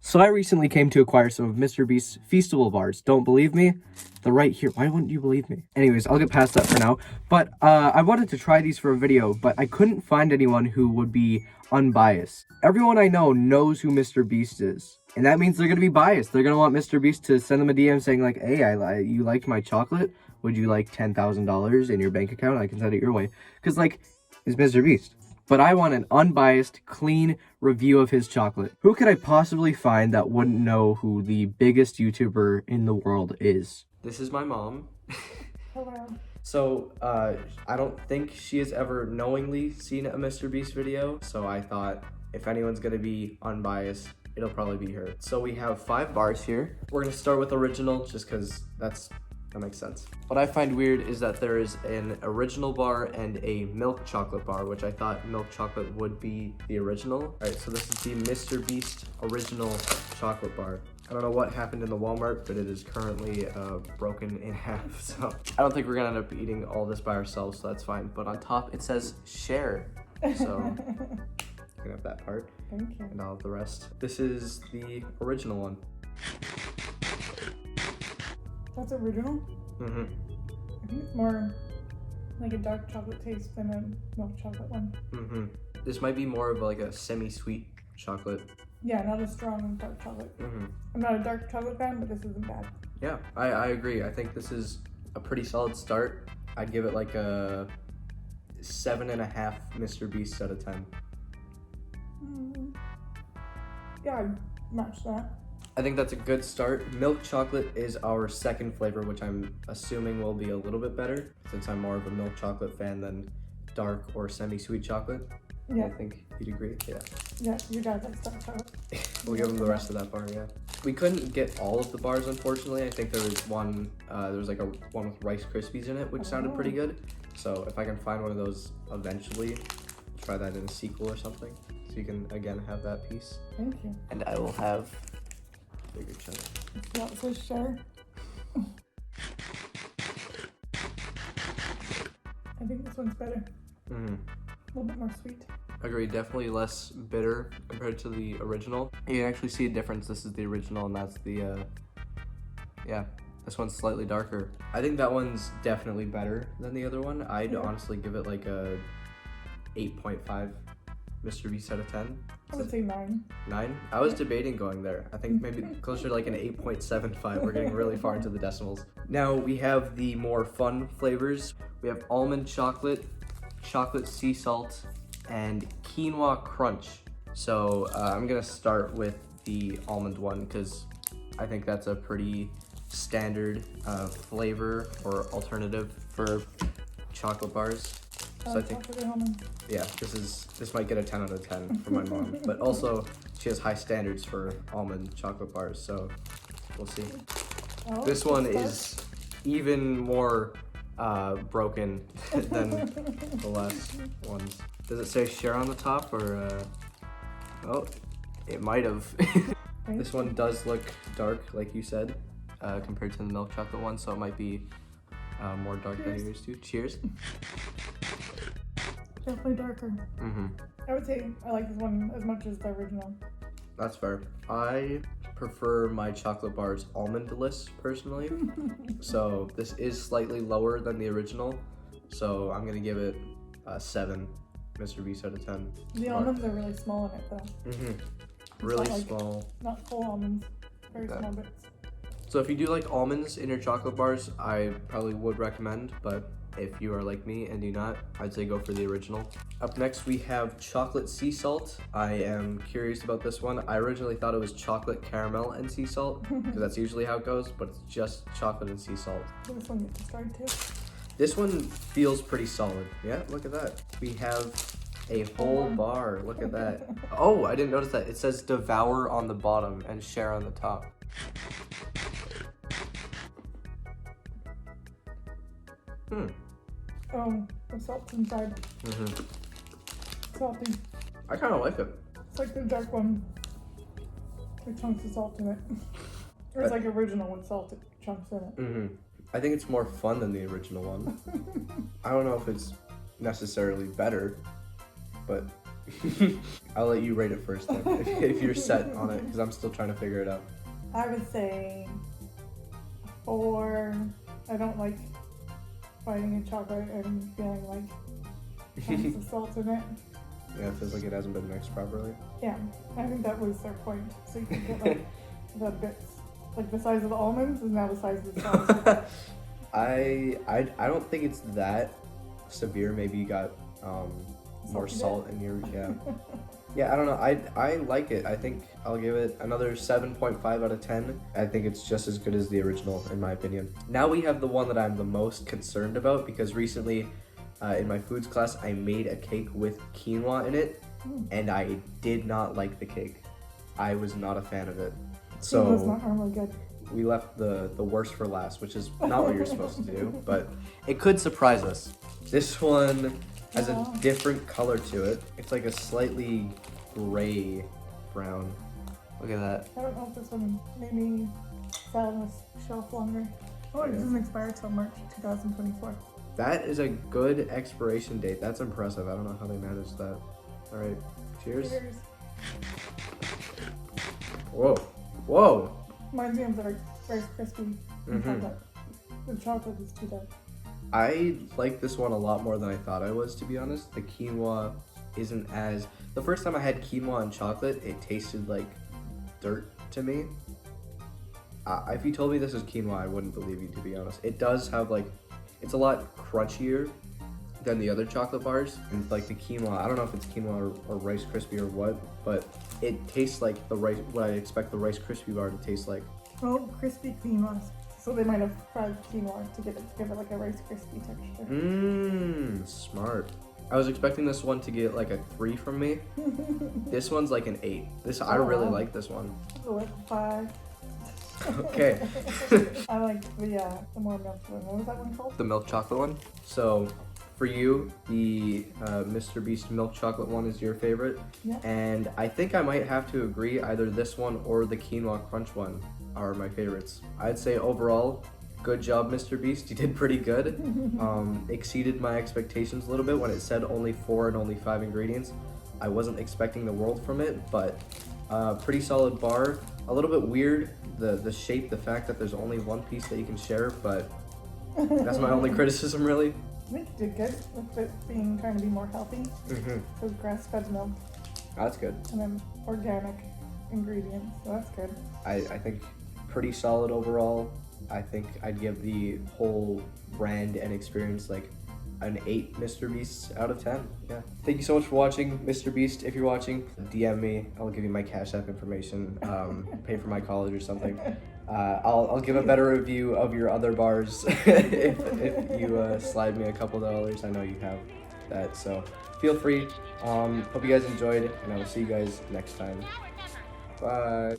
So I recently came to acquire some of MrBeast's Feastable bars. Don't believe me? They're right here. Why wouldn't you believe me? Anyways, I'll get past that for now. But I wanted to try these for a video, but I couldn't find anyone who would be unbiased. Everyone I know knows who MrBeast is. And that means they're going to be biased. They're going to want MrBeast to send them a DM saying like, hey, you liked my chocolate? Would you like $10,000 in your bank account? I can send it your way. Because like, it's MrBeast. But I want an unbiased, clean review of his chocolate. Who could I possibly find that wouldn't know who the biggest YouTuber in the world is? This is my mom. Hello. So, I don't think she has ever knowingly seen a MrBeast video, so I thought if anyone's gonna be unbiased, it'll probably be her. So we have 5 bars here. We're gonna start with original, just because that makes sense. What I find weird is that there is an original bar and a milk chocolate bar, which I thought milk chocolate would be the original. All right, so this is the MrBeast original chocolate bar. I don't know what happened in the Walmart, but it is currently broken in half. So I don't think we're gonna end up eating all this by ourselves, so that's fine. But on top, it says share. So you can have that part. Thank you. And I'll have the rest. This is the original one. That's original? Mm-hmm. I think it's more like a dark chocolate taste than a milk chocolate one. Mm-hmm. This might be more of like a semi-sweet chocolate. Yeah, not as strong as dark chocolate. Mm-hmm. I'm not a dark chocolate fan, but this isn't bad. Yeah, I agree. I think this is a pretty solid start. I'd give it like a 7.5 MrBeast out of 10. Yeah, I'd match that. I think that's a good start. Milk chocolate is our second flavor, which I'm assuming will be a little bit better since I'm more of a milk chocolate fan than dark or semi-sweet chocolate. Yeah. I think you'd agree. Yeah. Yeah, your dad likes dark chocolate. We'll give him the rest of that bar, yeah. We couldn't get all of the bars, unfortunately. I think there was one, like a one with Rice Krispies in it, which sounded pretty good. So if I can find one of those eventually, try that in a sequel or something. So you can, again, have that piece. Thank you. And I will have bigger chunk. Yeah, it says share. I think this one's better. Mm-hmm. A little bit more sweet. Agreed, definitely less bitter compared to the original. You can actually see a difference. This is the original and that's the, yeah, this one's slightly darker. I think that one's definitely better than the other one. I'd honestly give it like a 8.5 MrBeast out of 10. I would say 9. 9? I was debating going there. I think maybe closer to like an 8.75. We're getting really far into the decimals. Now we have the more fun flavors. We have almond chocolate, chocolate sea salt, and quinoa crunch. So I'm gonna start with the almond one because I think that's a pretty standard flavor or alternative for chocolate bars. So I think, yeah, this might get a 10 out of 10 for my mom. But also, she has high standards for almond chocolate bars, so we'll see. Oh, this one is even more broken than the last ones. Does it say share on the top or, oh, it might have. This one does look dark, like you said, compared to the milk chocolate one, so it might be more dark than yours too. Cheers. Definitely darker. Mm-hmm. I would say I like this one as much as the original. That's fair. I prefer my chocolate bars almondless personally. So this is slightly lower than the original. So I'm gonna give it a 7 MrBeast out of 10. The almonds are really small in it though. Mm-hmm. Really not small. Not full almonds. Very small bits. So if you do like almonds in your chocolate bars, I probably would recommend, but if you are like me and do not, I'd say go for the original. Up next, we have chocolate sea salt. I am curious about this one. I originally thought it was chocolate caramel and sea salt, because that's usually how it goes, but it's just chocolate and sea salt. This one gets started too. This one feels pretty solid. Yeah, look at that. We have a whole bar. Look at that. Oh, I didn't notice that. It says devour on the bottom and share on the top. Oh, the salt's inside. Salty. I kind of like it. It's like the dark one with chunks of salt in it. Or it's like original with salted chunks in it. I think it's more fun than the original one. I don't know if it's necessarily better, but I'll let you rate it first then, if you're set on it, because I'm still trying to figure it out. I would say 4. I don't like biting in chocolate and feeling like chunks of salt in it. Yeah, it feels like it hasn't been mixed properly. Yeah, I think that was their point. So you can get like the bits, like the size of the almonds is now the size of the salt. I don't think it's that severe. Maybe you got more salt in your, yeah. Yeah, I don't know. I like it. I think I'll give it another 7.5 out of 10. I think it's just as good as the original, in my opinion. Now we have the one that I'm the most concerned about, because recently in my foods class, I made a cake with quinoa in it, and I did not like the cake. I was not a fan of it. So It's not normally good. we left the worst for last, which is not what you're supposed to do, but it could surprise us. This one has a different color to it. It's like a slightly gray brown. Look at that. I don't know if this one maybe sat on this shelf longer. Oh, it doesn't expire till March 2024. That is a good expiration date. That's impressive. I don't know how they managed that. All right, cheers. Cheers. Whoa, whoa. Reminds me of the Rice Krispie chocolate. The chocolate is too dark. I like this one a lot more than I thought I was, to be honest. The quinoa isn't as... The first time I had quinoa and chocolate, it tasted like dirt to me. If you told me this is quinoa, I wouldn't believe you, to be honest. It does have like... It's a lot crunchier than the other chocolate bars. And like the quinoa, I don't know if it's quinoa or Rice Krispie or what, but it tastes like the rice, what I expect the Rice Krispie bar to taste like. Oh, crispy quinoa. So they might have fried quinoa to give it like a Rice Krispie texture. Smart. I was expecting this one to get like a 3 from me. This one's like an 8. I really like this one. Like 5. Okay. I like the more milk one. What was that one called? The milk chocolate one. So for you, the MrBeast milk chocolate one is your favorite. Yeah. And I think I might have to agree, either this one or the quinoa crunch one are my favorites. I'd say overall, good job, MrBeast. You did pretty good. Exceeded my expectations a little bit when it said only 4 and only 5 ingredients. I wasn't expecting the world from it, but pretty solid bar. A little bit weird, the shape, the fact that there's only one piece that you can share, but that's my only criticism, really. I think you did good with it being trying to be more healthy. So grass-fed milk. That's good. And then organic ingredients, so that's good. I think pretty solid overall. I think I'd give the whole brand and experience like an 8 MrBeasts out of 10. Yeah. Thank you so much for watching, MrBeast. If you're watching, DM me. I'll give you my Cash App information. Pay for my college or something. I'll give a better review of your other bars if you slide me a couple dollars. I know you have that, so feel free. Hope you guys enjoyed, and I will see you guys next time. Bye.